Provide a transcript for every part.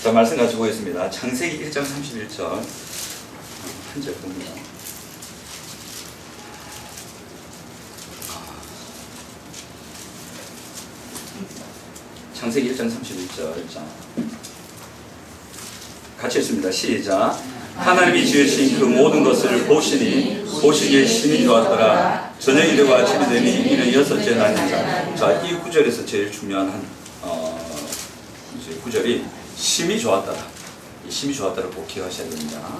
자, 말씀 가지고 있습니다. 창세기 1장 31절 한 절 봅니다. 창세기 1장 31절. 자, 같이 읽습니다. 시작. 하나님이 지으신 그 모든 것을 보시기에 심히 좋았더라. 저녁이 되고 아침이 되니 이는 여섯째 날이니라. 자, 이 구절에서 제일 중요한 이제 구절이 심히 좋았더라. 이 심히 좋았더라 꼭 기억하셔야 됩니다.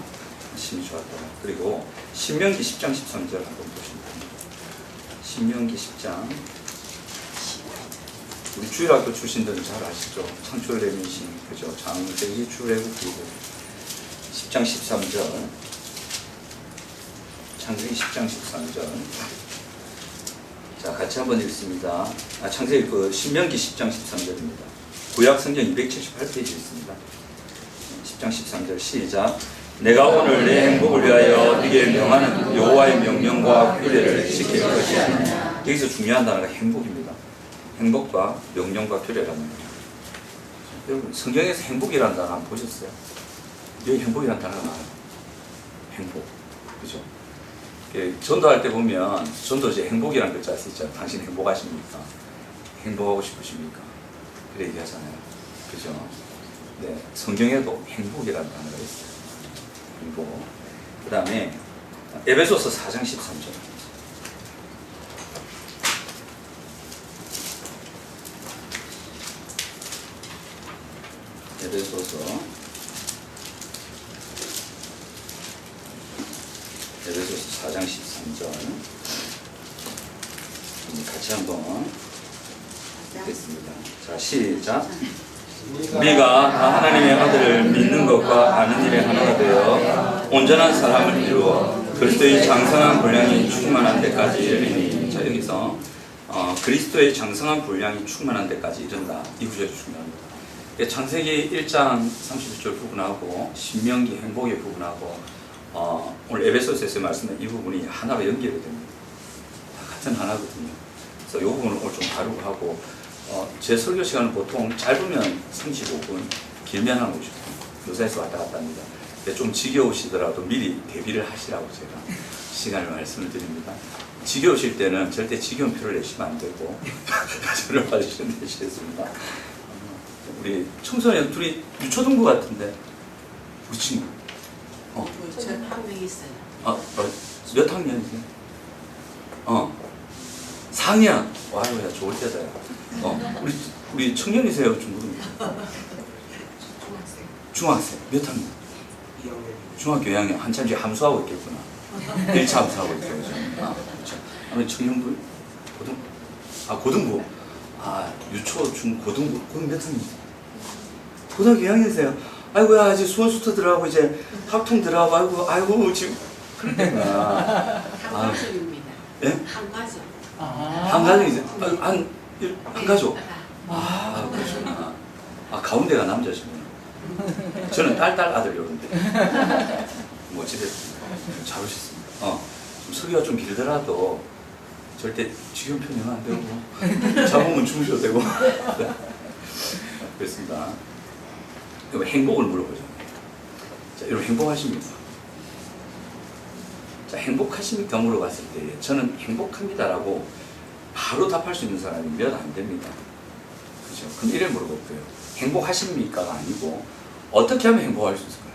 심히 좋았더라. 그리고 신명기 10장 13절 한번 보시면 됩니다. 신명기 10장. 우리 주일학교 출신들은 잘 아시죠? 창출레미신, 그죠? 장세기 출애굽기고 10장 13절. 창세기 10장 13절. 자, 같이 한번 읽습니다. 창세기 신명기 10장 13절입니다. 구약 성경 278페이지에 있습니다. 10장 13절 시작. 내가 오늘 내 행복을 위하여 네게 명하는 여호와의 명령과 규례를 지킬 것이야. 여기서 중요한 단어가 행복입니다. 행복과 명령과 규례라는 거예요. 여러분, 성경에서 행복이라는 단어 한번 보셨어요? 여기 행복이라는 단어가 나와요. 행복. 그죠? 전도할 때 보면 전도제 행복이라는 글자 쓰잖아요. 당신 행복하십니까? 행복하고 싶으십니까? 그래 얘기하잖아요. 그죠? 네. 성경에도 행복이라는 단어가 있어요. 행복. 그 다음에 에베소서 4장 13절. 에베소서 4장 13절 같이 한번 읽겠습니다. 자, 시작. 우리가 다 하나님의 아들을 믿는 것과 아는 일에 하나가 되어 온전한 사람을 이루어 그리스도의 장성한 분량이 충만한 데까지 이르니. 자, 여기서 그리스도의 장성한 분량이 충만한 데까지 이른다. 이 구절이 중요합니다. 창세기 1장 31절 부분하고 신명기 행복의 부분하고 오늘 에베소서에서 말씀한 이 부분이 하나로 연결이 됩니다. 다 같은 하나거든요. 그래서 이 부분을 오늘 좀 다루고 하고 제 설교 시간은 보통 짧으면 35분, 길면 한 50분 요사에서 왔다 갔다 합니다. 좀 지겨우시더라도 미리 대비를 하시라고 제가 시간을 말씀을 드립니다. 지겨우실 때는 절대 지겨운 표를 내시면 안 되고 저를 봐주시면 되시겠습니다. 우리 청소년 둘이 유초등부 같은데 우리 친구 저는 한 명 있어요. 몇 학년이세요? 4학년. 와이야 좋을 때다. 우리 청년이세요? 중학생. 중학생. 몇 학년? 2학년. 중학교 2학년. 한참 지금 함수하고 있겠구나. 1차 함수하고 있죠. 그렇죠. 아니 청년부 고등부. 유초, 중, 고등부. 그럼 몇 학년이세요? 고등학교 2학년이세요? 아이고야, 아직 수원수터 들어가고, 이제 학통 들어가고, 아이고, 지금. 그러니까. 한가족입니다. 예? 한가족. 한가족이세요? 한 가족? 그러시구나. 가운데가 남자시구나. 저는 딸 아들 요런데. 뭐, 집에 잘 오셨습니다. 좀 설교가 좀 길더라도 절대 지금 편향 안 되고, 잡으면 주무셔도 되고. 그렇습니다. 행복을 물어보죠. 자, 여러분 행복하십니까? 자, 행복하십니까? 물어봤을 때 저는 행복합니다라고 바로 답할 수 있는 사람이 몇 안 됩니다. 그죠? 그럼 이래 물어볼게요. 행복하십니까가 아니고 어떻게 하면 행복할 수 있을까요?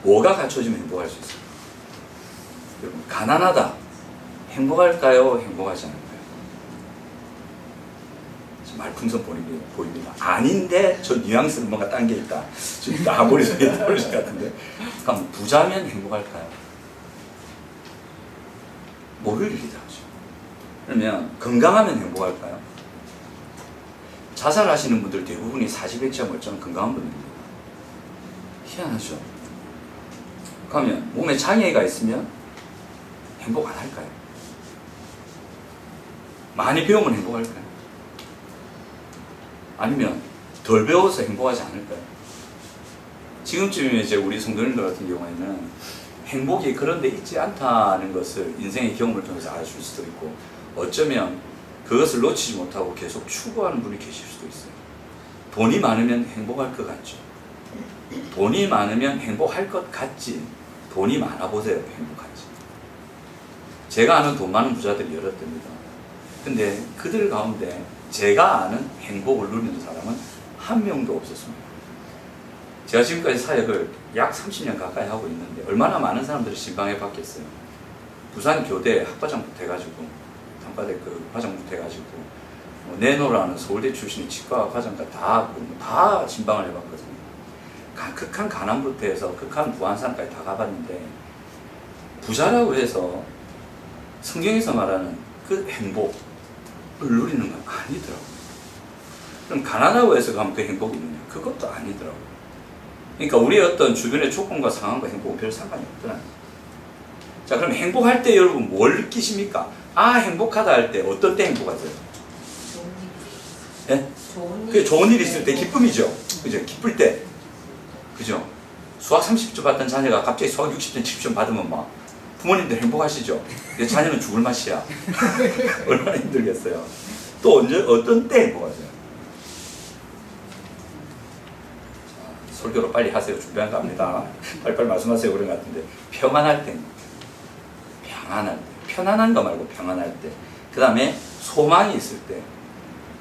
뭐가 갖춰지면 행복할 수 있을까요? 여러분 가난하다. 행복할까요? 행복하지 않을까요? 말풍선 보입니다. 아닌데 저 뉘앙스는 뭔가 딴 게 있다. 지금 머릿속에 떠오르실 것 같은데. 그럼 부자면 행복할까요? 모를 일이다. 그러면 건강하면 행복할까요? 자살하시는 분들 대부분이 40액자 멀쩡한 건강한 분들입니다. 희한하죠? 그러면 몸에 장애가 있으면 행복 안 할까요? 많이 배우면 행복할까요? 아니면 덜 배워서 행복하지 않을까요? 지금쯤이면 이제 우리 성도님들 같은 경우에는 행복이 그런 데 있지 않다는 것을 인생의 경험을 통해서 아실 수도 있고 어쩌면 그것을 놓치지 못하고 계속 추구하는 분이 계실 수도 있어요. 돈이 많으면 행복할 것 같죠. 돈이 많으면 행복할 것 같지. 돈이 많아 보세요. 행복한지. 제가 아는 돈 많은 부자들이 여러 됩니다. 근데 그들 가운데 제가 아는 행복을 누리는 사람은 한 명도 없었습니다. 제가 지금까지 사역을 약 30년 가까이 하고 있는데 얼마나 많은 사람들이 신방에 받겠어요. 부산 교대 학과장부터 해가지고 단과대 그 과장부터 해가지고 내노라는 서울대 출신의 치과 과장까지 다 신방을 해봤거든요. 극한 가난부터 해서 극한 부한산까지 다 가봤는데 부자라고 해서 성경에서 말하는 그 행복을 누리는 건 아니더라고요. 그럼 가난하고 해서 가면 그 행복이 있느냐? 그것도 아니더라고요. 그러니까 우리의 어떤 주변의 조건과 상황과 행복은 별 상관이 없더라고요. 자, 그럼 행복할 때 여러분 뭘 느끼십니까? 아, 행복하다 할 때 어떤 때 행복하세요? 예? 그게 좋은 일 있을 때 기쁨이죠. 그죠? 기쁠 때. 그죠? 수학 30점 받던 자녀가 갑자기 수학 60점, 70점 받으면 막 부모님들 행복하시죠? 내 자녀는 죽을 맛이야. 얼마나 힘들겠어요. 또 어떤 때 행복하세요? 자, 설교로 빨리 하세요. 준비한 거 합니다. 빨리빨리 말씀하세요. 그런 것 같은데. 평안할 때. 평안할 때. 편안한 거 말고 평안할 때. 그 다음에 소망이 있을 때.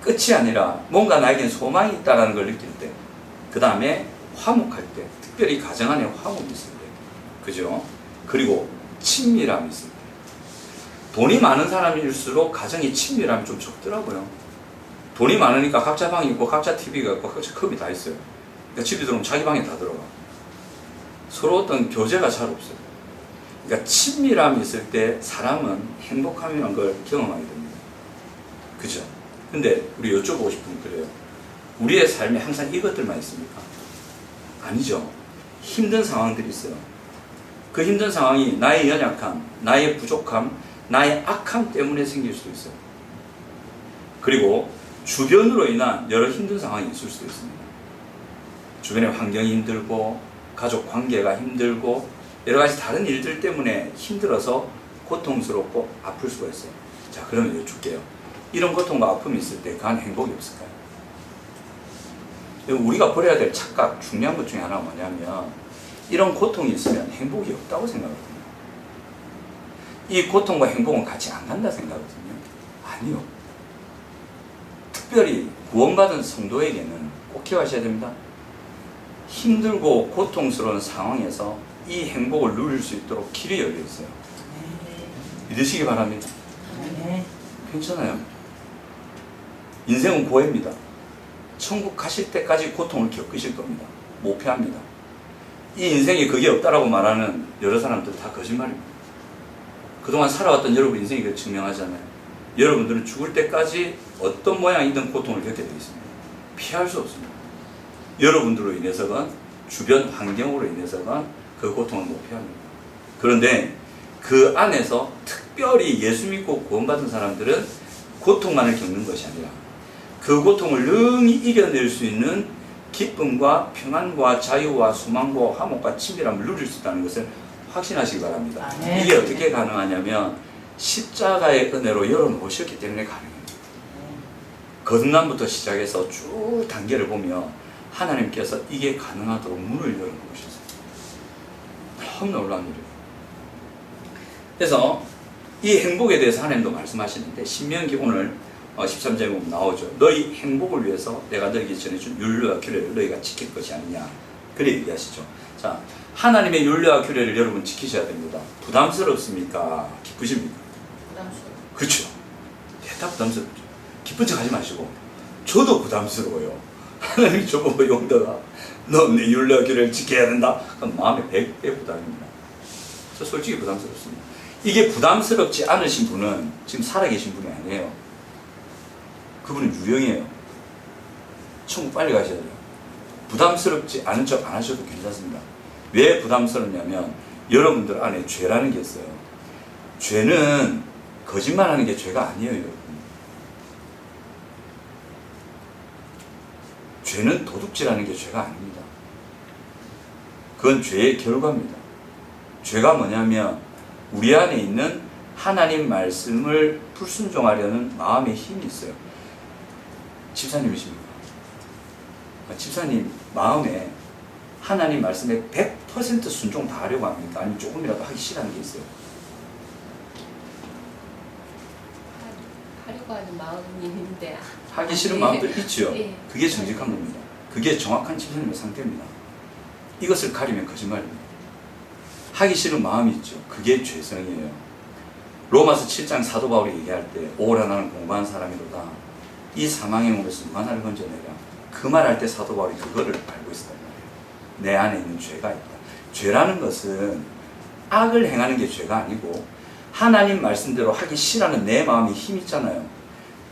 끝이 아니라 뭔가 나에겐 소망이 있다는 걸 느낄 때. 그 다음에 화목할 때. 특별히 가정 안에 화목이 있을 때. 그죠? 그리고 친밀함이 있을 때. 돈이 많은 사람일수록 가정의 친밀함이 좀 적더라고요. 돈이 많으니까 각자 방이 있고 각자 TV가 있고 각자 컵이 다 있어요. 그러니까 집에 들어오면 자기 방에 다 들어가. 서로 어떤 교제가 잘 없어요. 그러니까 친밀함이 있을 때 사람은 행복함이라는 걸 경험하게 됩니다. 그죠? 근데 우리 여쭤보고 싶은 건 그래요. 우리의 삶에 항상 이것들만 있습니까? 아니죠. 힘든 상황들이 있어요. 그 힘든 상황이 나의 연약함, 나의 부족함, 나의 악함 때문에 생길 수도 있어요. 그리고 주변으로 인한 여러 힘든 상황이 있을 수도 있습니다. 주변의 환경이 힘들고 가족 관계가 힘들고 여러 가지 다른 일들 때문에 힘들어서 고통스럽고 아플 수가 있어요. 자, 그러면 여쭐게요. 이런 고통과 아픔이 있을 때 그 안에 행복이 없을까요? 우리가 버려야 될 착각, 중요한 것 중에 하나가 뭐냐면 이런 고통이 있으면 행복이 없다고 생각하거든요. 이 고통과 행복은 같이 안 간다 생각하거든요. 아니요. 특별히 구원받은 성도에게는 꼭 기억하셔야 됩니다. 힘들고 고통스러운 상황에서 이 행복을 누릴 수 있도록 길이 열려 있어요. 믿으시기 바랍니다. 괜찮아요. 인생은 고해입니다. 천국 가실 때까지 고통을 겪으실 겁니다. 못 피합니다. 이 인생에 그게 없다라고 말하는 여러 사람들 다 거짓말입니다. 그동안 살아왔던 여러분 인생이 그걸 증명하잖아요. 여러분들은 죽을 때까지 어떤 모양이든 고통을 겪게 되어 있습니다. 피할 수 없습니다. 여러분들로 인해서건 주변 환경으로 인해서건 그 고통을 못 피합니다. 그런데 그 안에서 특별히 예수 믿고 구원받은 사람들은 고통만을 겪는 것이 아니라 그 고통을 능히 이겨낼 수 있는 기쁨과 평안과 자유와 소망과 화목과 친밀함을 누릴 수 있다는 것을 확신하시기 바랍니다. 이게 어떻게 가능하냐면 십자가의 은혜로 열어놓으셨기 때문에 가능합니다. 거듭남부터 시작해서 쭉 단계를 보면 하나님께서 이게 가능하도록 문을 열어놓으셨어요. 너무 놀라운 일이에요. 그래서 이 행복에 대해서 하나님도 말씀하시는데 신명기 오늘 13절에 보면 나오죠. 너희 행복을 위해서 내가 너희에게 전해준 율례와 규례를 너희가 지킬 것이 아니냐. 그래 얘기하시죠. 자, 하나님의 율례와 규례를 여러분 지키셔야 됩니다. 부담스럽습니까? 기쁘십니까? 부담스러워. 그렇죠. 대다 부담스럽죠. 기쁜 척 하지 마시고 저도 부담스러워요. 하나님이 저보고 용도가 너 내 율례와 규례를 지켜야 된다. 그럼 마음에 100배 부담입니다. 저 솔직히 부담스럽습니다. 이게 부담스럽지 않으신 분은 지금 살아계신 분이 아니에요. 그분은 유형이에요. 천국 빨리 가셔야 돼요. 부담스럽지 않은 척 안 하셔도 괜찮습니다. 왜 부담스럽냐면 여러분들 안에 죄라는 게 있어요. 죄는 거짓말하는 게 죄가 아니에요, 여러분. 죄는 도둑질하는 게 죄가 아닙니다. 그건 죄의 결과입니다. 죄가 뭐냐면 우리 안에 있는 하나님 말씀을 불순종하려는 마음의 힘이 있어요. 집사님이십니까? 집사님 마음에 하나님 말씀에 100% 순종 다 하려고 합니까? 아니면 조금이라도 하기 싫어하는 게 있어요? 하려고 하는 마음이 있는데 하기 싫은 마음도 있죠. 예. 그게 정직한 겁니다. 그게 정확한 집사님의 상태입니다. 이것을 가리면 거짓말입니다. 하기 싫은 마음이 있죠. 그게 죄성이에요. 로마서 7장 사도 바울이 얘기할 때 오라 나는 공부한 사람이로다. 이 사망의 몸에서 누가 나를 건져내랴. 그 말할 때 사도 바울이 그거를 알고 있었단 말이에요. 내 안에 있는 죄가 있다. 죄라는 것은 악을 행하는 게 죄가 아니고 하나님 말씀대로 하기 싫어하는 내 마음이 힘 있잖아요.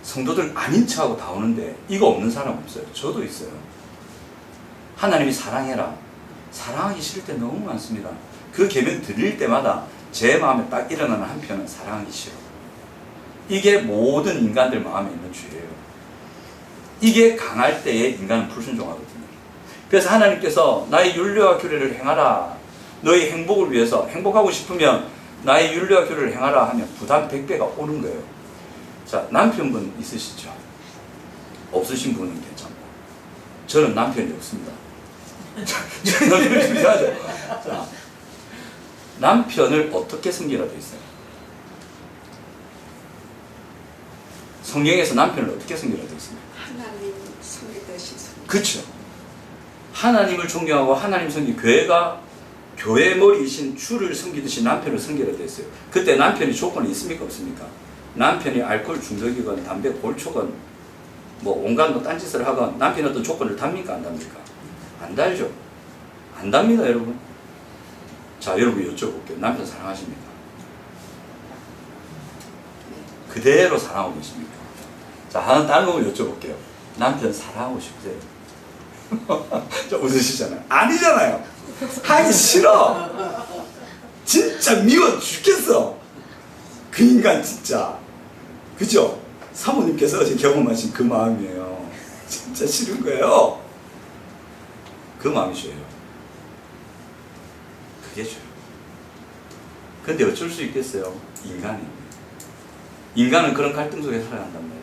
성도들 아닌 척하고 다 오는데 이거 없는 사람 없어요. 저도 있어요. 하나님이 사랑해라. 사랑하기 싫을 때 너무 많습니다. 그 계명 드릴 때마다 제 마음에 딱 일어나는 한편은 사랑하기 싫어. 이게 모든 인간들 마음에 있는 죄예요. 이게 강할 때에 인간은 불순종하거든요. 그래서 하나님께서 나의 윤례와 규례를 행하라. 너의 행복을 위해서 행복하고 싶으면 나의 윤례와 규례를 행하라 하면 부담 100배가 오는 거예요. 자, 남편분 있으시죠? 없으신 분은 괜찮고 저는 남편이 없습니다. 남편을 준비하죠. 자, 남편을 어떻게 섬기라 되어 있어요? 성경에서 남편을 어떻게 섬기라 되어 있습니까? 하나님 섬기듯이 섬기. 그렇죠. 하나님을 존경하고 하나님 섬기 교회가 교회 머리이신 주를 섬기듯이 남편을 섬기라 되어 있어요. 그때 남편이 조건이 있습니까 없습니까? 남편이 알코올 중독이건 담배 골초건 뭐 온갖 뭐 딴짓을 하건 남편이 어떤 조건을 답니까 안 답니까? 안 달죠. 안 답니다 여러분. 자 여러분 여쭤볼게요. 남편 사랑하십니까? 그대로 사랑하고 계십니까? 자 하나 다른 거 여쭤볼게요. 남편 사랑하고 싶으세요? 저 웃으시잖아요. 아니잖아요. 하기 싫어. 진짜 미워 죽겠어. 그 인간 진짜. 그죠? 사모님께서 어제 경험하신 그 마음이에요. 진짜 싫은 거예요. 그 마음이 죄예요. 그게 죄예요. 근데 어쩔 수 있겠어요? 인간입니다. 인간은 그런 갈등 속에 살아간단 말이에요.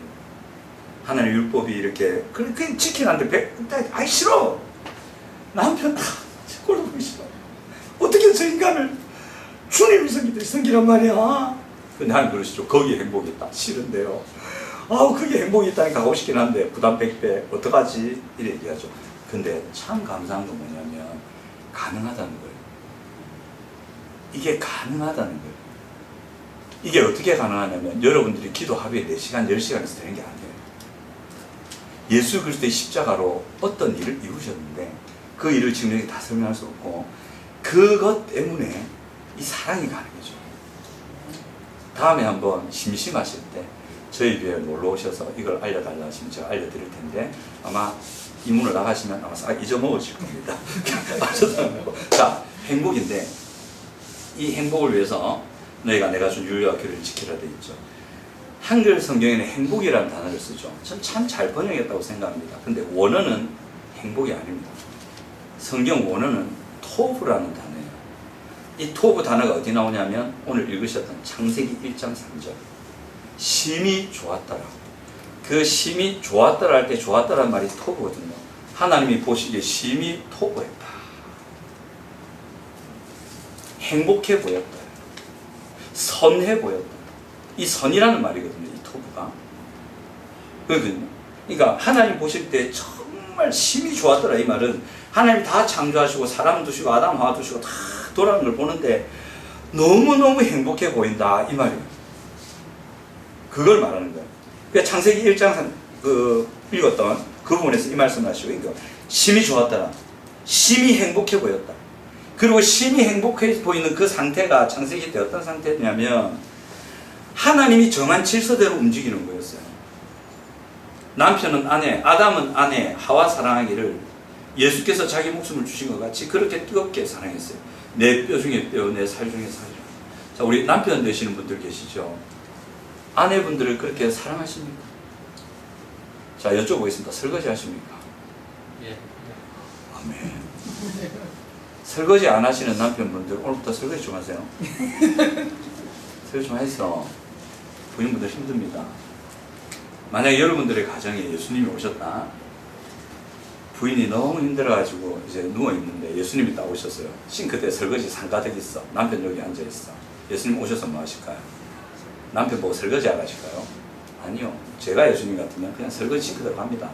하나님의 율법이 이렇게 그냥 지키는데 아이 싫어. 남편 꼴 보기 싫어. 어떻게 저 인간을 주님을 섬기란 말이야. 근데 하나님 그러시죠. 거기에 행복이 있다. 싫은데요. 아우 그게 행복이 있다니까 가고 싶긴 한데 부담 100배 어떡하지? 이래 얘기하죠. 근데 참 감사한 건 뭐냐면 가능하다는 거예요. 이게 가능하다는 거예요. 이게 어떻게 가능하냐면 여러분들이 기도 하루에 4시간, 10시간에서 되는 게 아니에요. 예수 그리스도의 십자가로 어떤 일을 이루셨는데 그 일을 지금 여기 다 설명할 수 없고 그것 때문에 이 사랑이 가는 거죠. 다음에 한번 심심하실 때 저희 교회에 놀러 오셔서 이걸 알려달라 하시면 제가 알려드릴 텐데 아마 이 문을 나가시면 아마 싹 잊어먹으실 겁니다. 자, 행복인데 이 행복을 위해서 너희가 내가 준 율례와 규례를 지키라 되어 있죠. 한글 성경에는 행복이라는 단어를 쓰죠. 전 참 잘 번역했다고 생각합니다. 근데 원어는 행복이 아닙니다. 성경 원어는 토브라는 단어예요. 이 토브 단어가 어디 나오냐면 오늘 읽으셨던 창세기 1장 3절 심히 좋았더라. 그 심히 좋았더라 할 때 좋았더라는 말이 토브거든요. 하나님이 보시기에 심히 토브했다. 행복해 보였다. 선해 보였다. 이 선이라는 말이거든요. 이 토브가. 그렇거든요. 그러니까 하나님 보실 때 정말 심히 좋았더라 이 말은 하나님이 다 창조하시고 사람 두시고 아담 하와 두시고 다 돌아가는 걸 보는데 너무너무 행복해 보인다 이 말이에요. 그걸 말하는 거예요. 그러니까 창세기 1장 읽었던 그 부분에서 이 말씀하시고 그러니까 심히 좋았더라. 심히 행복해 보였다. 그리고 심히 행복해 보이는 그 상태가 창세기 때 어떤 상태냐면 하나님이 정한 질서대로 움직이는 거였어요. 남편은 아내, 아담은 아내, 하와 사랑하기를 예수께서 자기 목숨을 주신 것 같이 그렇게 뜨겁게 사랑했어요. 내 뼈 중에 뼈, 내 살 중에 살이라. 자, 우리 남편 되시는 분들 계시죠? 아내분들을 그렇게 사랑하십니까? 자, 여쭤보겠습니다. 설거지 하십니까? 예. 아멘. 설거지 안 하시는 남편분들 오늘부터 설거지 좀 하세요. 설거지 좀 해서 부인분들 힘듭니다. 만약에 여러분들의 가정에 예수님이 오셨다. 부인이 너무 힘들어가지고 이제 누워있는데 예수님이 딱 오셨어요. 싱크대에 설거지 상가득 있어. 남편 여기 앉아있어. 예수님 오셔서 뭐 하실까요? 남편 보고 설거지 안 하실까요? 아니요. 제가 예수님 같으면 그냥 설거지 싱크대로 갑니다.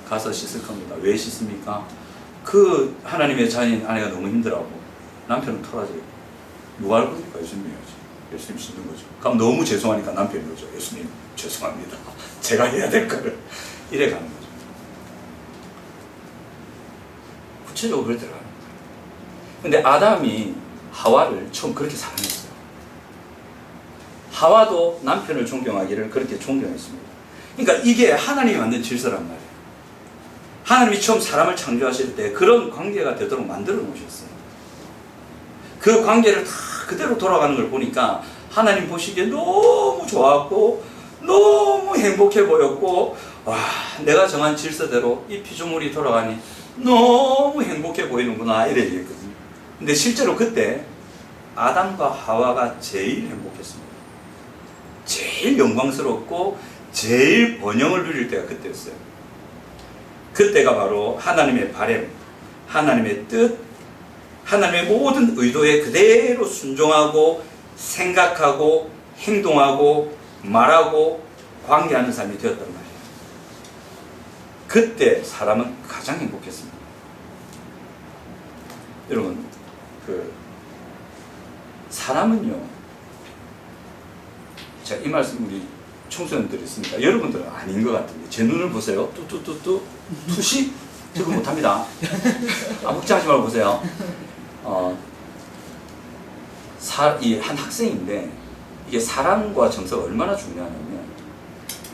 가서 씻을 겁니다. 왜 씻습니까? 그 하나님의 자녀인 아내가 너무 힘들어하고 남편은 토라져요. 누가 할 겁니까? 예수님이 해야지. 예수님 씻는 거죠. 그럼 너무 죄송하니까 남편이 그러죠. 예수님 죄송합니다. 제가 해야 될 거를. 이래 가는 거죠. 구체적으로 그렇게 들어가는 거예요. 근데 아담이 하와를 처음 그렇게 사랑했어요. 하와도 남편을 존경하기를 그렇게 존경했습니다. 그러니까 이게 하나님이 만든 질서란 말이에요. 하나님이 처음 사람을 창조하실 때 그런 관계가 되도록 만들어 놓으셨어요. 그 관계를 다 그대로 돌아가는 걸 보니까 하나님 보시기에 너무 좋았고 너무 행복해 보였고, 와, 내가 정한 질서대로 이 피조물이 돌아가니 너무 행복해 보이는구나 이래 얘기했거든요. 근데 실제로 그때 아담과 하와가 제일 행복했습니다. 제일 영광스럽고 제일 번영을 누릴 때가 그때였어요. 그때가 바로 하나님의 바램, 하나님의 뜻, 하나님의 모든 의도에 그대로 순종하고 생각하고 행동하고 말하고 관계하는 삶이 되었단 말이에요. 그때 사람은 가장 행복했습니다. 여러분, 사람은요, 제가 이 말씀 우리 청소년들이 있으니까 여러분들은 아닌 것 같은데 제 눈을 보세요. 뚜뚜뚜뚜 투시? 저거 못합니다. 걱정하지 말고 보세요. 이 한 학생인데 이게 사랑과 정서가 얼마나 중요하냐면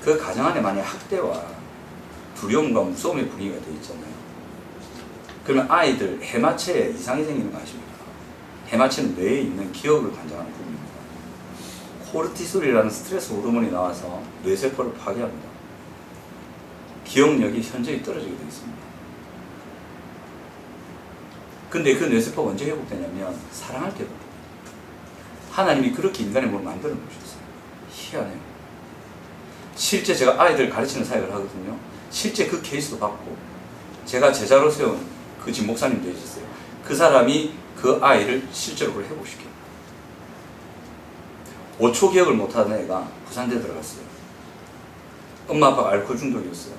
그 가정 안에 만약 학대와 두려움과 무서움의 분위기가 되어 있잖아요. 그러면 아이들 해마체에 이상이 생기는 거 아십니까? 해마체는 뇌에 있는 기억을 관장하는 부분입니다. 코르티솔이라는 스트레스 호르몬이 나와서 뇌세포를 파괴합니다. 기억력이 현저히 떨어지게 되어 있습니다. 근데 그 뇌세포가 언제 회복되냐면 사랑할 때 회복됩니다. 하나님이 그렇게 인간의 몸을 만들어 놓으셨어요. 희한해요. 실제 제가 아이들 가르치는 사역을 하거든요. 실제 그 케이스도 받고 제가 제자로 세운 그 집 목사님도 있었어요. 그 사람이 그 아이를 실제로 그걸 회복시켜요. 5초 기억을 못하는 애가 부산대 들어갔어요. 엄마 아빠가 알코올 중독이었어요.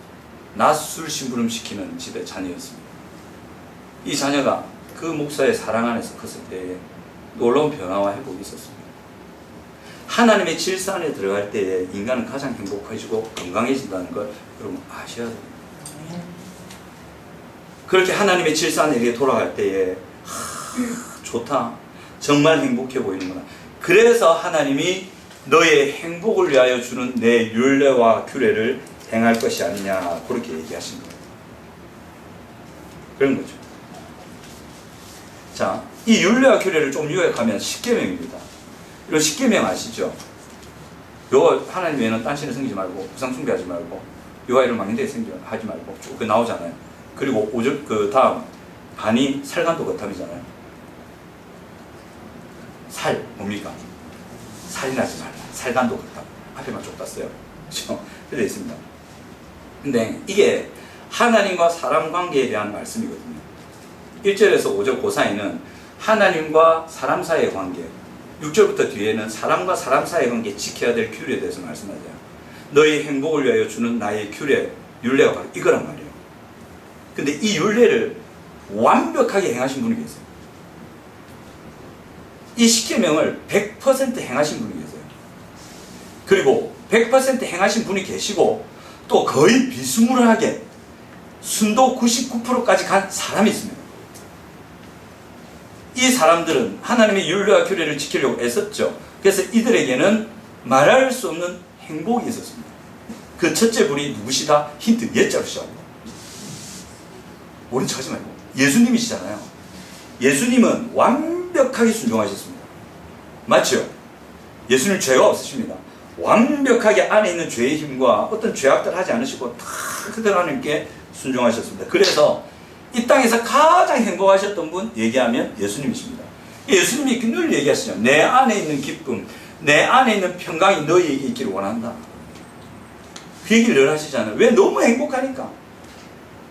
낮술 심부름시키는 집의 자녀였습니다. 이 자녀가 그 목사의 사랑 안에서 컸을 때에 놀라운 변화와 회복이 있었습니다. 하나님의 질서 안에 들어갈 때에 인간은 가장 행복해지고 건강해진다는 걸 여러분 아셔야 됩니다. 그렇게 하나님의 질서 안에 돌아갈 때에 좋다, 정말 행복해 보이는구나. 그래서 하나님이 너의 행복을 위하여 주는 내 율례와 규례를 행할 것이 아니냐 그렇게 얘기하신 거예요. 그런 거죠. 자, 이 율례와 규례를 좀 요약하면 십계명입니다. 이런 십계명 아시죠? 요 하나님 외에는 딴신을 섬기지 말고 우상 숭배하지 말고 여호와 이름을 망령되이 하지 말고 쭉 나오잖아요. 그리고 5절 그 다음 반이 살간도 거탐이잖아요. 살 뭡니까? 살인하지 말라. 살간도 거탐. 앞에만 쭉 땄어요. 그렇죠? 그래 되어 있습니다. 근데 이게 하나님과 사람 관계에 대한 말씀이거든요. 1절에서 5절 그 사이는 하나님과 사람 사이의 관계, 6절부터 뒤에는 사람과 사람 사이의 관계 지켜야 될 규례에 대해서 말씀하세요. 너희 행복을 위하여 주는 나의 규례, 율례가 바로 이거란 말이에요. 근데 이 율례를 완벽하게 행하신 분이 계세요. 이 십계명을 100% 행하신 분이 계세요. 그리고 100% 행하신 분이 계시고 또 거의 비스무리하게 순도 99%까지 간 사람이 있습니다. 이 사람들은 하나님의 율례와 규례를 지키려고 애썼죠. 그래서 이들에게는 말할 수 없는 행복이 있었습니다. 그 첫째 분이 누구시다? 힌트 예자로 시작합니다. 모른 척 하지 말고 예수님이시잖아요. 예수님은 완벽하게 순종하셨습니다. 맞죠? 예수님 죄가 없으십니다. 완벽하게 안에 있는 죄의 힘과 어떤 죄악들 하지 않으시고 다 그대로 하나님께 순종하셨습니다. 그래서 이 땅에서 가장 행복하셨던 분 얘기하면 예수님이십니다. 예수님이 늘 얘기하시죠. 내 안에 있는 기쁨, 내 안에 있는 평강이 너희에게 있기를 원한다. 그 얘기를 늘 하시잖아요. 왜? 너무 행복하니까.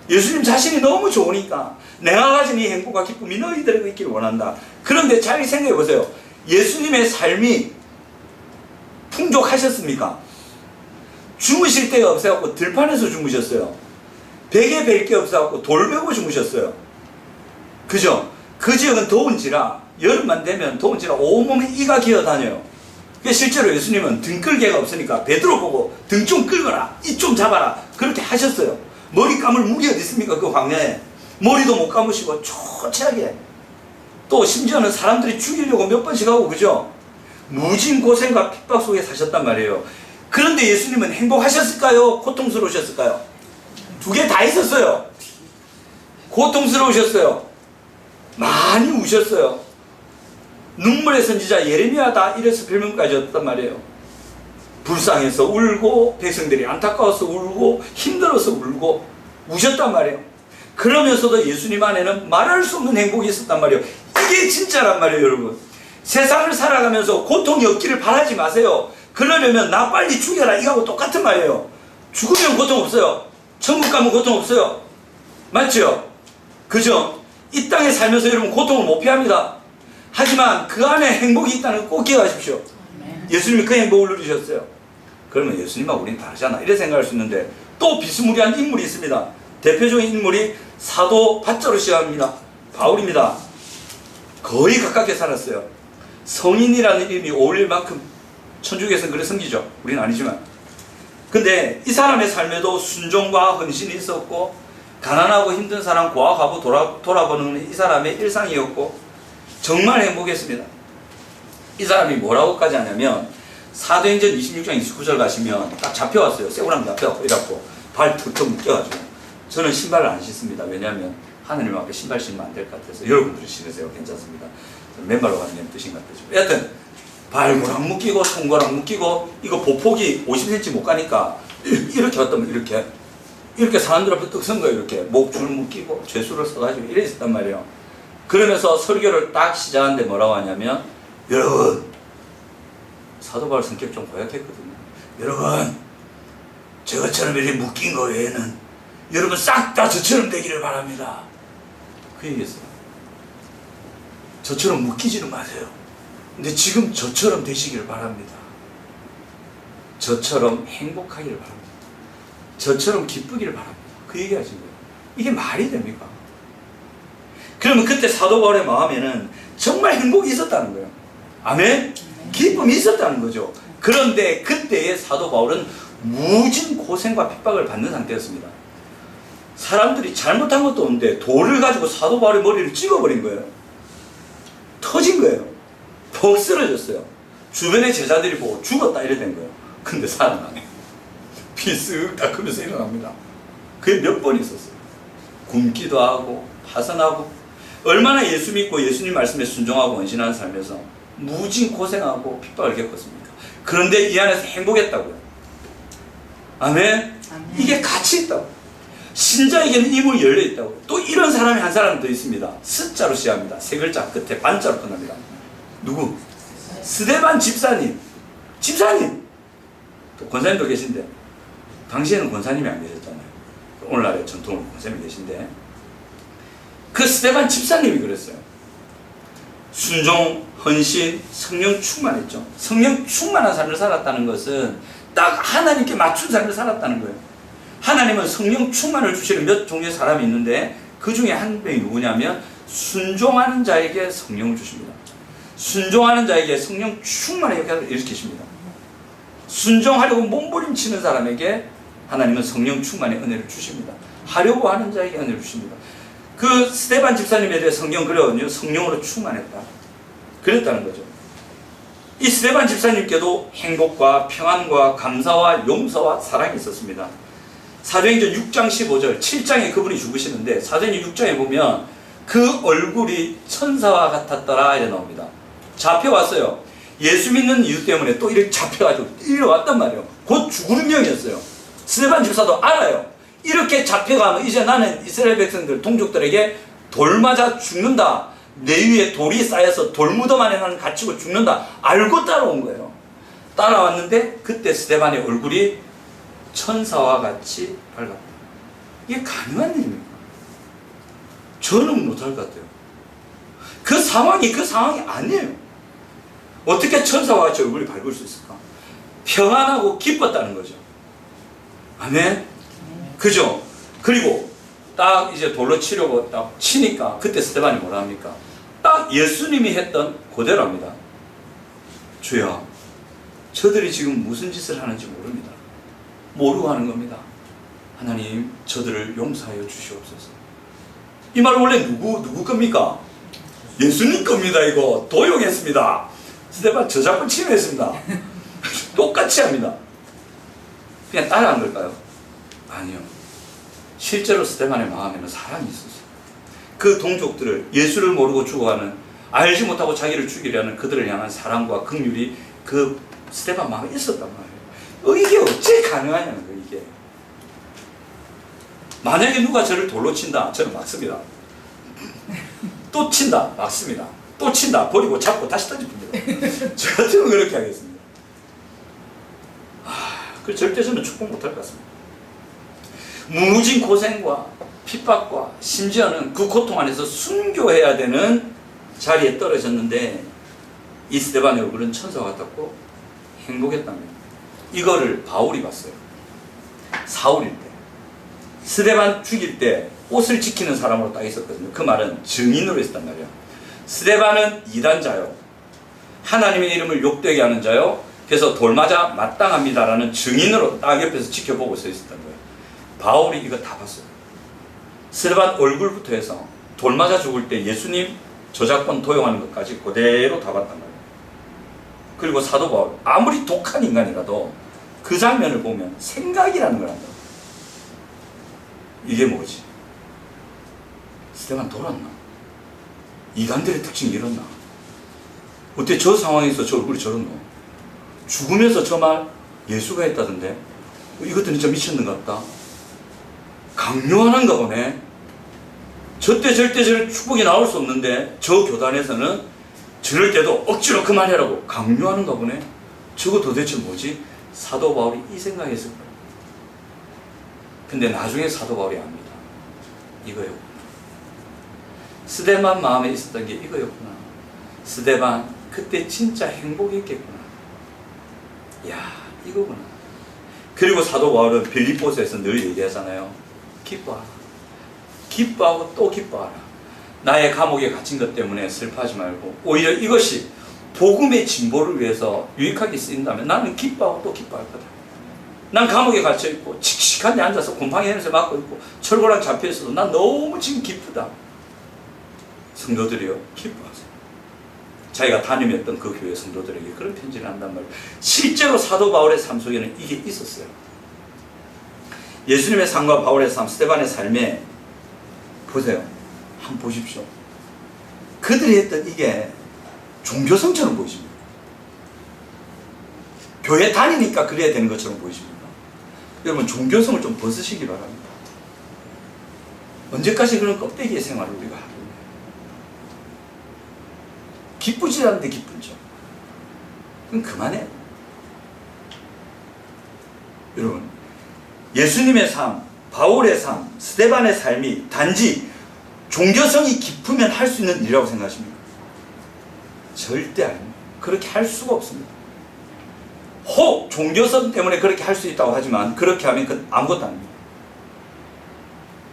예수님 자신이 너무 좋으니까 내가 가진 이 행복과 기쁨이 너희들에게 있기를 원한다. 그런데 잘 생각해 보세요. 예수님의 삶이 풍족하셨습니까? 주무실 데가 없어갖고 들판에서 주무셨어요. 베개 벨 게 없어갖고 돌 베고 주무셨어요. 그죠? 그 지역은 더운지라 여름만 되면 더운지라 온몸에 이가 기어다녀요. 실제로 예수님은 등끌개가 없으니까 베드로 보고 등 좀 끌거라, 이 좀 잡아라, 그렇게 하셨어요. 머리 감을 물이 어디 있습니까? 그 광야에 머리도 못 감으시고 초췌하게, 또 심지어는 사람들이 죽이려고 몇 번씩 하고, 그죠? 무진 고생과 핍박 속에 사셨단 말이에요. 그런데 예수님은 행복하셨을까요? 고통스러우셨을까요? 두 개 다 있었어요. 고통스러우셨어요. 많이 우셨어요. 눈물의 선지자 예레미야다, 이래서 별명까지 였단 말이에요. 불쌍해서 울고, 백성들이 안타까워서 울고, 힘들어서 울고, 우셨단 말이에요. 그러면서도 예수님 안에는 말할 수 없는 행복이 있었단 말이에요. 이게 진짜란 말이에요, 여러분. 세상을 살아가면서 고통이 없기를 바라지 마세요. 그러려면 나 빨리 죽여라, 이거하고 똑같은 말이에요. 죽으면 고통 없어요. 천국 가면 고통 없어요. 맞죠? 그죠? 이 땅에 살면서 여러분 고통을 못 피합니다. 하지만 그 안에 행복이 있다는 걸 꼭 기억하십시오. 예수님이 그 행복을 누리셨어요. 그러면 예수님하고 우리는 다르잖아, 이렇게 생각할 수 있는데, 또 비스무리한 인물이 있습니다. 대표적인 인물이 사도 바자로 시작합니다. 바울입니다. 거의 가깝게 살았어요. 성인이라는 이름이 어울릴 만큼 천주교에서는 그래 섬기죠. 우리는 아니지만. 근데 이 사람의 삶에도 순종과 헌신이 있었고, 가난하고 힘든 사람 고아가부 돌아보는 이 사람의 일상이었고, 정말 행복했습니다. 이 사람이 뭐라고까지 하냐면, 사도행전 26장 29절 가시면 딱 잡혀왔어요. 쇠고랑 잡혀갖고 이래갖고 발 툭툭 묶여가지고, 저는 신발을 안 신습니다. 왜냐하면 하나님 앞에 신발 신으면 안 될 것 같아서. 여러분들이 신으세요. 괜찮습니다. 맨발로 가는 게 뜻인 것 같아요. 여하튼 발고랑 묶이고 손고랑 묶이고, 이거 보폭이 50cm 못 가니까 이렇게 왔다면 이렇게 사람들 앞에 떡 선 거예요. 이렇게 목줄 묶이고 죄수를 써가지고 이래 있었단 말이에요. 그러면서 설교를 딱 시작하는데 뭐라고 하냐면, 여러분, 사도 바울 성격 좀 고약했거든요. 여러분, 저것처럼 이렇게 묶인 거 외에는 여러분 싹 다 저처럼 되기를 바랍니다. 그 얘기했어요. 저처럼 묶이지는 마세요. 근데 지금 저처럼 되시기를 바랍니다. 저처럼 행복하기를 바랍니다. 저처럼 기쁘기를 바랍니다. 그 얘기 하신 거예요. 이게 말이 됩니까? 그러면 그때 사도 바울의 마음에는 정말 행복이 있었다는 거예요. 아멘? 기쁨이 있었다는 거죠. 그런데 그때의 사도 바울은 무진 고생과 핍박을 받는 상태였습니다. 사람들이 잘못한 것도 없는데 돌을 가지고 사도 바울의 머리를 찍어버린 거예요. 터진 거예요. 퍽 쓰러졌어요. 주변의 제자들이 보고 죽었다 이래 된 거예요. 근데 살아나네. 피 쓱 닦으면서 일어납니다. 그게 몇 번 있었어요. 굶기도 하고 파선하고, 얼마나 예수 믿고 예수님 말씀에 순종하고 헌신하는 삶에서 무진 고생하고 핍박을 겪었습니까? 그런데 이 안에서 행복했다고요. 아멘? 이게 가치 있다고. 신자에게는 이 문이 열려 있다고. 또 이런 사람이 한 사람 더 있습니다. 스자로 시작합니다. 세 글자 끝에 반자로 끝납니다. 누구? 스데반 집사님. 집사님! 또 권사님도 계신데, 당시에는 권사님이 안 계셨잖아요. 오늘날의 전통으로 권사님이 계신데, 그 스데반 집사님이 그랬어요. 순종, 헌신, 성령 충만했죠. 성령 충만한 삶을 살았다는 것은 딱 하나님께 맞춘 삶을 살았다는 거예요. 하나님은 성령 충만을 주시는 몇 종류의 사람이 있는데, 그 중에 한 명이 누구냐면 순종하는 자에게 성령을 주십니다. 순종하는 자에게 성령 충만의 역할을 일으키십니다. 순종하려고 몸부림치는 사람에게 하나님은 성령 충만의 은혜를 주십니다. 하려고 하는 자에게 은혜를 주십니다. 그 스데반 집사님에 대해 성경 그려거든요. 성령으로 충만했다, 그랬다는 거죠. 이 스데반 집사님께도 행복과 평안과 감사와 용서와 사랑이 있었습니다. 사도행전 6장 15절, 7장에 그분이 죽으시는데 사도행전 6장에 보면 그 얼굴이 천사와 같았더라 이래 나옵니다. 잡혀왔어요. 예수 믿는 이유 때문에 또 이렇게 잡혀가지고 이래왔단 말이에요. 곧 죽을 운명이었어요. 스데반 집사도 알아요. 이렇게 잡혀가면 이제 나는 이스라엘 백성들, 동족들에게 돌 맞아 죽는다, 내 위에 돌이 쌓여서 돌무덤 안에 나는 갇히고 죽는다 알고 따라온 거예요. 따라왔는데 그때 스데반의 얼굴이 천사와 같이 밝았다. 이게 가능한 일입니까? 저는 못할 것 같아요. 그 상황이 아니에요. 어떻게 천사와 같이 얼굴이 밝을 수 있을까? 평안하고 기뻤다는 거죠. 아멘? 그죠? 그리고 딱 이제 돌로 치려고 딱 치니까 그때 스데반이 뭐라 합니까? 딱 예수님이 했던 그대로 합니다. 주여, 저들이 지금 무슨 짓을 하는지 모릅니다. 모르고 하는 겁니다. 하나님, 저들을 용서하여 주시옵소서. 이 말 원래 누구 겁니까? 예수님 겁니다. 이거 도용했습니다. 스데반 저작권 침해했습니다. 똑같이 합니다. 그냥 따라한 걸까요? 아니요. 실제로 스데반의 마음에는 사랑이 있었어요. 그 동족들을, 예수를 모르고 죽어가는, 알지 못하고 자기를 죽이려는 그들을 향한 사랑과 긍휼이 그 스데반 마음에 있었단 말이에요. 이게 어째 가능하냐는 거예요. 이게 만약에 누가 저를 돌로 친다, 저는 막습니다. 또 친다, 막습니다. 또 친다, 버리고 잡고 다시 던집니다. 저 같으면 그렇게 하겠습니다. 그 절대 저는 축복 못할 것 같습니다. 무진 고생과 핍박과 심지어는 그 고통 안에서 순교해야 되는 자리에 떨어졌는데 이 스데반의 얼굴은 천사와 같았고 행복했답니다. 이거를 바울이 봤어요. 사울일 때. 스데반 죽일 때 옷을 지키는 사람으로 딱 있었거든요. 그 말은 증인으로 있었단 말이에요. 스데반은 이단자요, 하나님의 이름을 욕되게 하는 자요, 그래서 돌맞아 마땅합니다라는 증인으로 딱 옆에서 지켜보고 서 있었던 거예요. 바울이 이거 다 봤어요. 스데반 얼굴부터 해서 돌맞아 죽을 때 예수님 저작권 도용하는 것까지 그대로 다 봤단 말이에요. 그리고 사도 바울, 아무리 독한 인간이라도 그 장면을 보면 생각이라는 걸 한다. 이게 뭐지? 스데반 돌았나? 이간들의 특징이 이렇나? 어떻게 저 상황에서 저 얼굴이 저렇노? 죽으면서 저 말 예수가 했다던데? 이것들은 진짜 미쳤는 것 같다. 강요하는가 보네. 절대 저 축복이 나올 수 없는데 저 교단에서는 저럴 때도 억지로 그만해라고 강요하는가 보네. 저거 도대체 뭐지? 사도 바울이 이 생각했을 거예요. 근데 나중에 사도 바울이 압니다. 이거였구나. 스데반 마음에 있었던 게 이거였구나. 스데반 그때 진짜 행복했겠구나. 야, 이거구나. 그리고 사도 바울은 빌립보서에서 늘 얘기하잖아요. 기뻐하라. 기뻐하고 또 기뻐하라. 나의 감옥에 갇힌 것 때문에 슬퍼하지 말고 오히려 이것이 복음의 진보를 위해서 유익하게 쓰인다면 나는 기뻐하고 또 기뻐할 거다. 난 감옥에 갇혀있고 칙칙한 데 앉아서 곰팡이 냄새 맡고 있고 철거랑 잡혀있어도 난 너무 지금 기쁘다. 성도들이요, 기뻐하세요. 자기가 담임했던 그 교회 성도들에게 그런 편지를 한단 말이에요. 실제로 사도 바울의 삶 속에는 이게 있었어요. 예수님의 삶과 바울의 삶, 스데반의 삶에 보세요. 한번 보십시오. 그들이 했던 이게 종교성처럼 보이십니다. 교회 다니니까 그래야 되는 것처럼 보이십니다. 여러분, 종교성을 좀 벗으시기 바랍니다. 언제까지 그런 껍데기의 생활을 우리가 하겠냐. 기쁘지 않는데 기쁘죠. 그럼 그만해요. 여러분, 예수님의 삶, 바울의 삶, 스데반의 삶이 단지 종교성이 깊으면 할 수 있는 일이라고 생각하십니까? 절대 아닙니다. 그렇게 할 수가 없습니다. 혹 종교성 때문에 그렇게 할 수 있다고 하지만 그렇게 하면 그건 아무것도 아닙니다.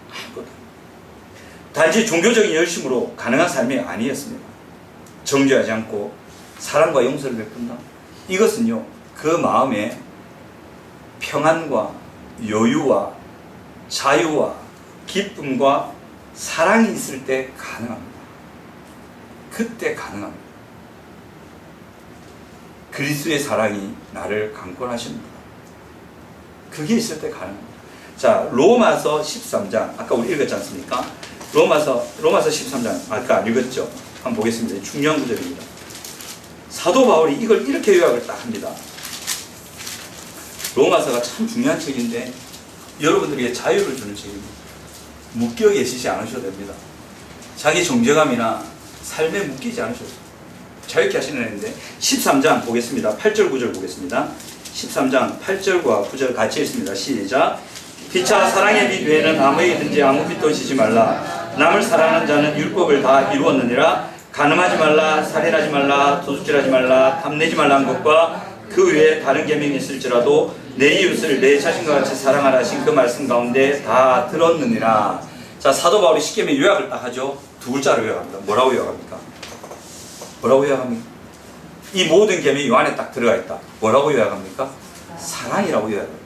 아무것도 아닙니다. 단지 종교적인 열심으로 가능한 삶이 아니었습니다. 정죄하지 않고 사랑과 용서를 베푼다. 이것은요, 그 마음에 평안과 여유와 자유와 기쁨과 사랑이 있을 때 가능합니다. 그때 가능합니다. 그리스도의 사랑이 나를 강권하십니다. 그게 있을 때 가능합니다. 자, 로마서 13장 아까 우리 읽었지 않습니까? 로마서 13장 아까 안 읽었죠? 한번 보겠습니다. 중요한 구절입니다. 사도 바울이 이걸 이렇게 요약을 딱 합니다. 로마서가 참 중요한 책인데 여러분들에게 자유를 주는 책입니다. 묶여 계시지 않으셔도 됩니다. 자기 정죄감이나 삶에 묶이지 않으셔도 됩니다. 자유케 하시는 애인데 13장 보겠습니다. 8절 9절 보겠습니다. 13장 8절과 9절 같이 읽습니다. 시작. 피차 사랑의 빛 외에는 아무에게든지 아무 빛도 지지 말라. 남을 사랑하는 자는 율법을 다 이루었느니라. 간음하지 말라, 살인하지 말라, 도둑질하지 말라, 탐내지 말라는 것과 그 외에 다른 계명이 있을지라도 내 이웃을 내 자신과 같이 사랑하라 하신 그 말씀 가운데 다 들었느니라. 자, 사도 바울이 십계명 요약을 딱 하죠. 두 글자로 요약합니다. 뭐라고 요약합니까? 뭐라고 요약합니까? 이 모든 계명이 요 안에 딱 들어가 있다. 뭐라고 요약합니까? 사랑이라고 요약합니다.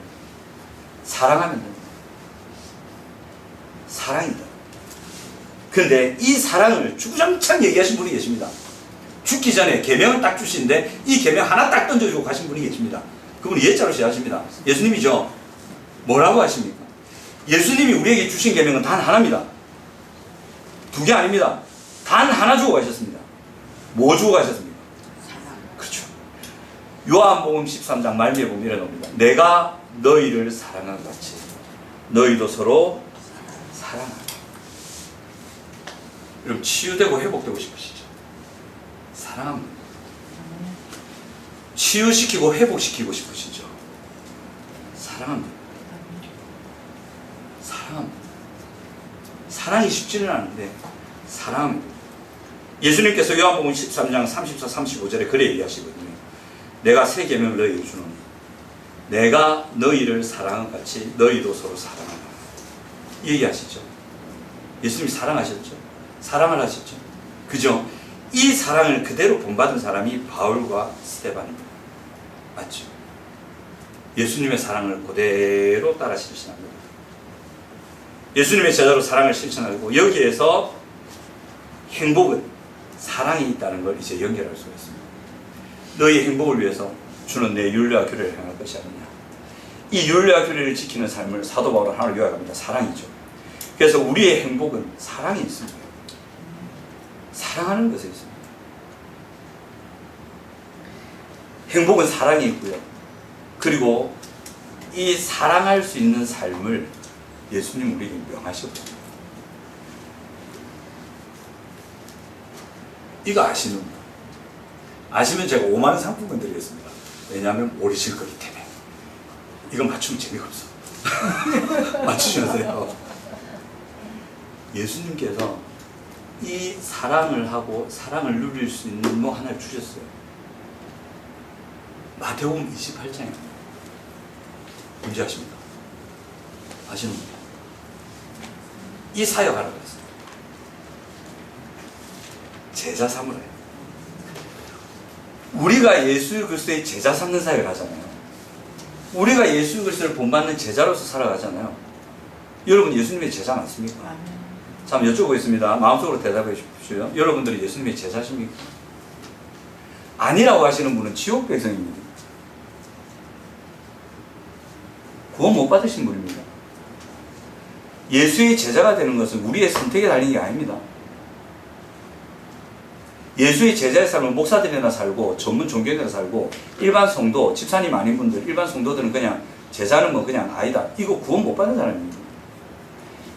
사랑하면 됩니다. 사랑이다. 그런데 이 사랑을 주구장창 얘기하신 분이 계십니다. 죽기 전에 계명을 딱 주시는데 이 계명 하나 딱 던져주고 가신 분이 계십니다. 그분이 예자로 시작하십니다. 예수님이죠. 뭐라고 하십니까? 예수님이 우리에게 주신 계명은 단 하나입니다. 두 개 아닙니다. 단 하나 주고 가셨습니다. 뭐 주고 가셨습니까? 사랑. 그렇죠. 요한복음 13장 말미에 보면 이래 나옵니다. 내가 너희를 사랑한 것 같이 너희도 서로 사랑하라. 여러분 치유되고 회복되고 싶으시죠? 사랑합니다. 치유시키고 회복시키고 싶으시죠? 사랑합니다. 사랑합니다. 사랑이 쉽지는 않은데 사랑합니다. 예수님께서 요한복음 13장 34, 35절에 그래 얘기하시거든요. 내가 새 계명을 너희에게 주노니 내가 너희를 사랑한 같이 너희도 서로 사랑하라. 얘기하시죠. 예수님이 사랑하셨죠. 사랑을 하셨죠. 그죠? 이 사랑을 그대로 본받은 사람이 바울과 스데반입니다. 맞죠? 예수님의 사랑을 그대로 따라 실천합니다. 예수님의 제자로 사랑을 실천하고 여기에서 행복은 사랑이 있다는 걸 이제 연결할 수가 있습니다. 너희 행복을 위해서 주는 내 율례와 규례를 행할 것이 아니냐. 이 율례와 규례를 지키는 삶을 사도 바울은 하나로 요약합니다. 사랑이죠. 그래서 우리의 행복은 사랑이 있습니다. 사랑하는 것에 있습니다. 행복은 사랑이 있고요. 그리고 이 사랑할 수 있는 삶을 예수님 우리에게 명하셨죠. 이거 아시는 분? 아시면 제가 5만 원 상품권 드리겠습니다. 왜냐하면 모르실 거기 때문에. 이거 맞추면 재미가 없어. 맞추셔야돼요. 예수님께서 이 사랑을 하고 사랑을 누릴 수 있는 뭐 하나를 주셨어요. 마태복음 28장입니다. 뭔지 아십니까? 아시는 분? 이 사역하라고 했어요. 제자 삼으라 해요. 우리가 예수 그리스도의 제자 삼는 사역을 하잖아요. 우리가 예수 그리스도를 본받는 제자로서 살아가잖아요. 여러분 예수님의 제자 맞습니까? 자, 한번 여쭤보겠습니다. 마음속으로 대답해 주십시오. 여러분들이 예수님의 제자십니까? 아니라고 하시는 분은 지옥 백성입니다. 구원 못 받으신 분입니다. 예수의 제자가 되는 것은 우리의 선택에 달린 게 아닙니다. 예수의 제자의 삶은 목사들이나 살고 전문 종교인이나 살고 일반 성도, 집사님 아닌 분들, 일반 성도들은 그냥 제자는 뭐 그냥 아니다. 이거 구원 못 받는 사람입니다.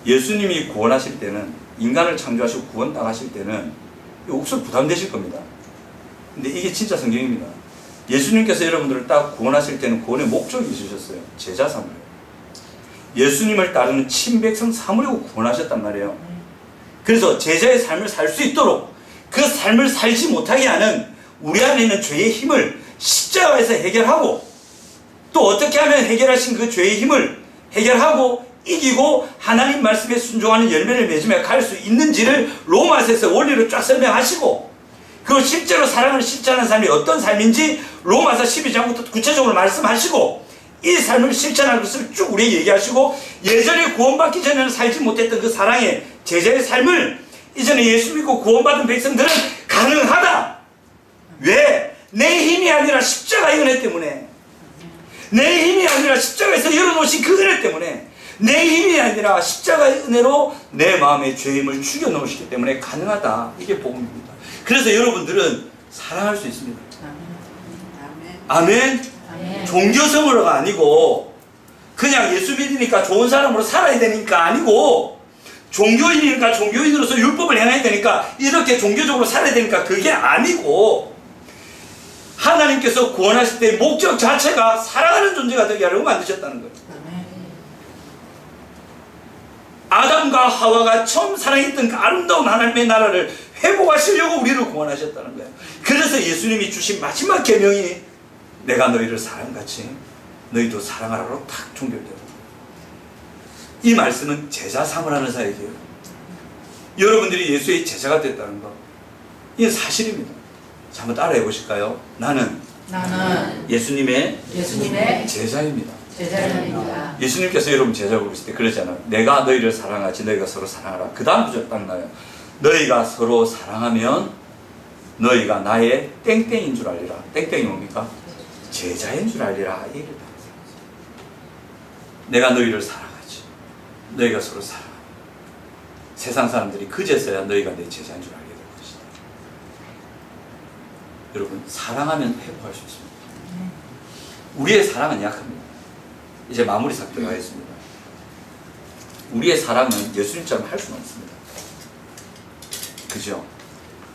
예수님이 구원하실 때는 인간을 창조하시고 구원 딱 하실 때는 옥석 부담되실 겁니다. 근데 이게 진짜 성경입니다. 예수님께서 여러분들을 딱 구원하실 때는 구원의 목적이 있으셨어요. 제자 삼으려고. 예수님을 따르는 친백성 삼으려고 구원하셨단 말이에요. 그래서 제자의 삶을 살 수 있도록 그 삶을 살지 못하게 하는 우리 안에 있는 죄의 힘을 십자가에서 해결하고 또 어떻게 하면 해결하신 그 죄의 힘을 해결하고 이기고 하나님 말씀에 순종하는 열매를 맺으며 갈 수 있는지를 로마서에서 원리를 쫙 설명하시고 그 실제로 사랑을 실천하는 삶이 어떤 삶인지 로마서 12장부터 구체적으로 말씀하시고 이 삶을 실천하는 것을 쭉 우리에게 얘기하시고 예전에 구원받기 전에는 살지 못했던 그 사랑의 제자의 삶을 이전에 예수 믿고 구원받은 백성들은 가능하다. 왜? 내 힘이 아니라 십자가의 은혜 때문에, 내 힘이 아니라 십자가에서 열어놓으신 그 은혜 때문에, 내 힘이 아니라 십자가의 은혜로 내 마음의 죄임을 죽여놓으시기 때문에 가능하다. 이게 복음입니다. 그래서 여러분들은 사랑할 수 있습니다. 아멘. 아멘. 종교성으로가 아니고 그냥 예수 믿으니까 좋은 사람으로 살아야 되니까 아니고 종교인이니까 종교인으로서 율법을 행해야 되니까 이렇게 종교적으로 살아야 되니까 그게 아니고 하나님께서 구원하실 때 목적 자체가 사랑하는 존재가 되게 하려고 만드셨다는 거예요. 아담과 하와가 처음 사랑했던 그 아름다운 하나님의 나라를 회복하시려고 우리를 구원하셨다는 거예요. 그래서 예수님이 주신 마지막 계명이 내가 너희를 사랑같이 너희도 사랑하라로 탁 종결돼요. 이 말씀은 제자 삼으라는 사역이에요. 여러분들이 예수의 제자가 됐다는 거, 이게 사실입니다. 자, 한번 따라해 보실까요? 나는 예수님의 제자입니다. 제자입니다. 예수님께서 여러분 제자고 그러실 때 그러잖아요. 내가 너희를 사랑하지 너희가 서로 사랑하라. 그 다음 구절 딱 나요. 너희가 서로 사랑하면 너희가 나의 땡땡인 줄 알리라. 땡땡이 뭡니까? 제자인 줄 알리라. 이 얘기를 합니다. 내가 너희를 사랑하지 너희가 서로 사랑하라. 세상 사람들이 그제서야 너희가 내 제자인 줄 알게 될 것이다. 여러분, 사랑하면 회복할 수 있습니다. 우리의 사랑은 약합니다. 이제 마무리 삭 들어가겠습니다. 우리의 사랑은 예수님처럼 할 수는 없습니다. 그죠?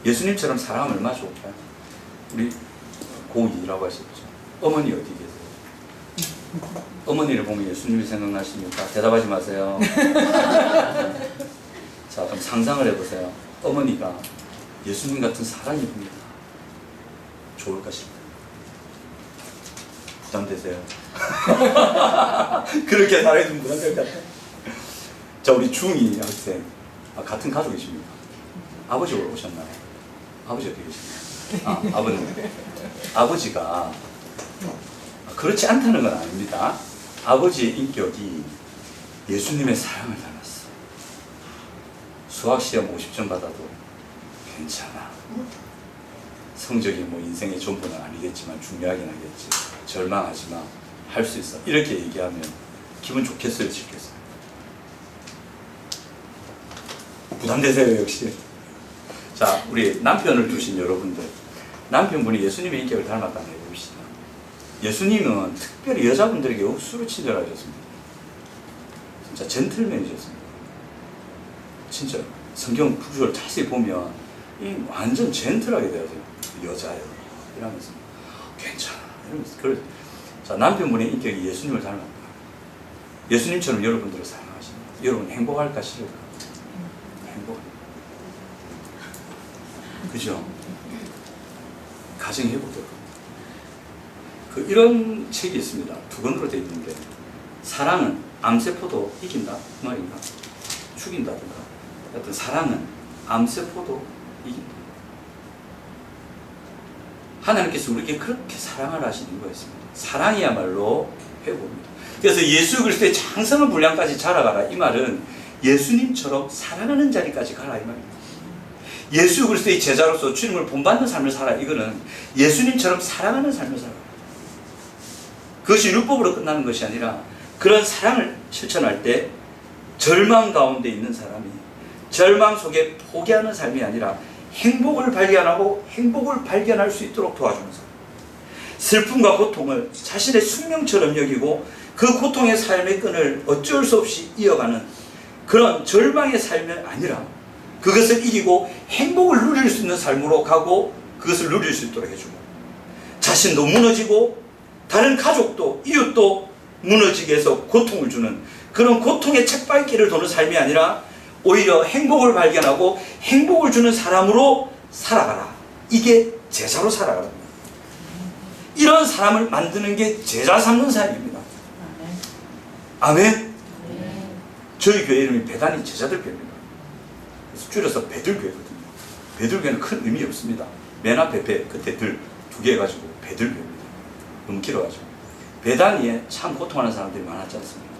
예수님처럼 사랑하면 얼마나 좋을까요? 우리 고2라고 하셨죠. 어머니 어디 계세요? 어머니를 보면 예수님이 생각나십니까? 대답하지 마세요. 자, 그럼 상상을 해보세요. 어머니가 예수님 같은 사랑이 봅니다. 좋을까 싶어요. 부담되세요? 그렇게 살아야 좀 부담될 것 같아요. 자, 우리 중2 학생, 같은 가족이십니까? 아버지 오셨나요? 아버지 어디 계시나요? 아버님. 아버지가 그렇지 않다는 건 아닙니다. 아버지의 인격이 예수님의 사랑을 닮았어. 수학시험 50점 받아도 괜찮아. 성적이 뭐 인생의 전부는 아니겠지만 중요하긴 하겠지. 절망하지 마. 할 수 있어. 이렇게 얘기하면 기분 좋겠어요? 싫겠어요? 부담되세요, 역시. 자, 우리 남편을 두신 여러분들, 남편분이 예수님의 인격을 닮았다는 얘기 봅시다. 예수님은 특별히 여자분들에게 억수로 친절하셨습니다. 진짜 젠틀맨이셨습니다. 진짜 성경 구절을 자세히 보면 이 완전 젠틀하게 되어져요. 여자예요 이러면서 괜찮아 이러면서. 그래. 자, 남편분의 인격이 예수님을 닮았다. 예수님처럼 여러분들을 사랑하십니다. 여러분 행복할까 싫을까? 행복. 그죠? 가정 회복될 겁니다. 이런 책이 있습니다. 두 권으로 되어 있는데, 사랑은 암세포도 이긴다 그 말인가? 죽인다든가. 어떤 사랑은 암세포도 이긴다. 하나님께서 우리에게 그렇게 사랑을 하시는 거였습니다. 사랑이야말로 회복입니다. 그래서 예수 그리스도의 장성한 분량까지 자라가라. 이 말은 예수님처럼 사랑하는 자리까지 가라 이 말입니다. 예수 그리스도의 제자로서 주님을 본받는 삶을 살아. 이거는 예수님처럼 사랑하는 삶을 살아. 그것이 율법으로 끝나는 것이 아니라 그런 사랑을 실천할 때 절망 가운데 있는 사람이 절망 속에 포기하는 삶이 아니라 행복을 발견하고 행복을 발견할 수 있도록 도와주는 사람. 슬픔과 고통을 자신의 숙명처럼 여기고 그 고통의 삶의 끈을 어쩔 수 없이 이어가는 그런 절망의 삶이 아니라 그것을 이기고 행복을 누릴 수 있는 삶으로 가고 그것을 누릴 수 있도록 해주고, 자신도 무너지고 다른 가족도 이웃도 무너지게 해서 고통을 주는 그런 고통의 책밟기를 도는 삶이 아니라 오히려 행복을 발견하고 행복을 주는 사람으로 살아가라. 이게 제자로 살아가라. 이런 사람을 만드는 게 제자 삼는 사역입니다. 아멘. 저희 교회 이름이 배단이 제자들 교회입니다. 그래서 줄여서 배들교회거든요. 배들교회는 큰 의미 없습니다. 맨 앞에 배, 끝에 들 두 개 해가지고 배들교회입니다. 너무 길어가지고. 배단위에 참 고통하는 사람들이 많았지 않습니까?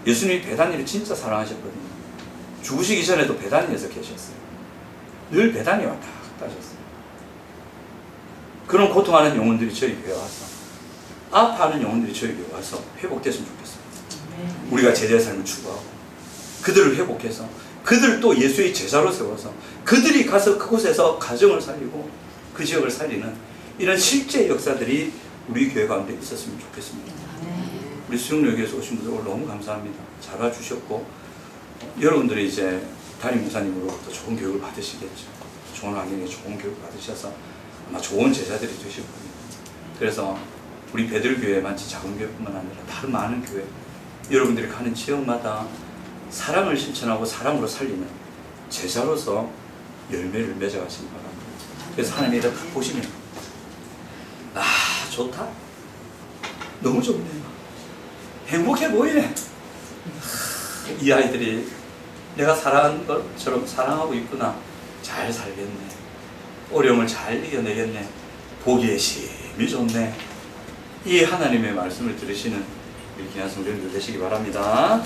예수님이 배단위를 진짜 사랑하셨거든요. 죽으시기 전에도 배단위에서 계셨어요. 늘 배단위 왔다 갔다 하셨어요. 그런 고통하는 영혼들이 저희 교회에 와서, 아파하는 영혼들이 저희 교회에 와서 회복됐으면 좋겠습니다. 우리가 제자의 삶을 추구하고 그들을 회복해서 그들을 또 예수의 제자로 세워서 그들이 가서 그곳에서 가정을 살리고 그 지역을 살리는 이런 실제 역사들이 우리 교회 가운데 있었으면 좋겠습니다. 우리 수영역에서 오신 분들 오늘 너무 감사합니다. 잘 와주셨고, 여러분들이 이제 담임 목사님으로부터 좋은 교육을 받으시겠죠. 좋은 환경에 좋은 교육을 받으셔서 아마 좋은 제자들이 되실 겁니다. 그래서 우리 배들교회만 작은 교회뿐만 아니라 다른 많은 교회, 여러분들이 가는 지역마다 사랑을 실천하고 사랑으로 살리는 제자로서 열매를 맺어가시기 바랍니다. 그래서 하나님이 이렇게 딱 보시면 아 좋다, 너무 좋네, 행복해 보이네, 이 아이들이 내가 사랑한 것처럼 사랑하고 있구나, 잘 살겠네, 어려움을 잘 이겨내겠네, 보기에 심히 좋네. 이 하나님의 말씀을 들으시는 우리 귀한 성도님들 되시기 바랍니다.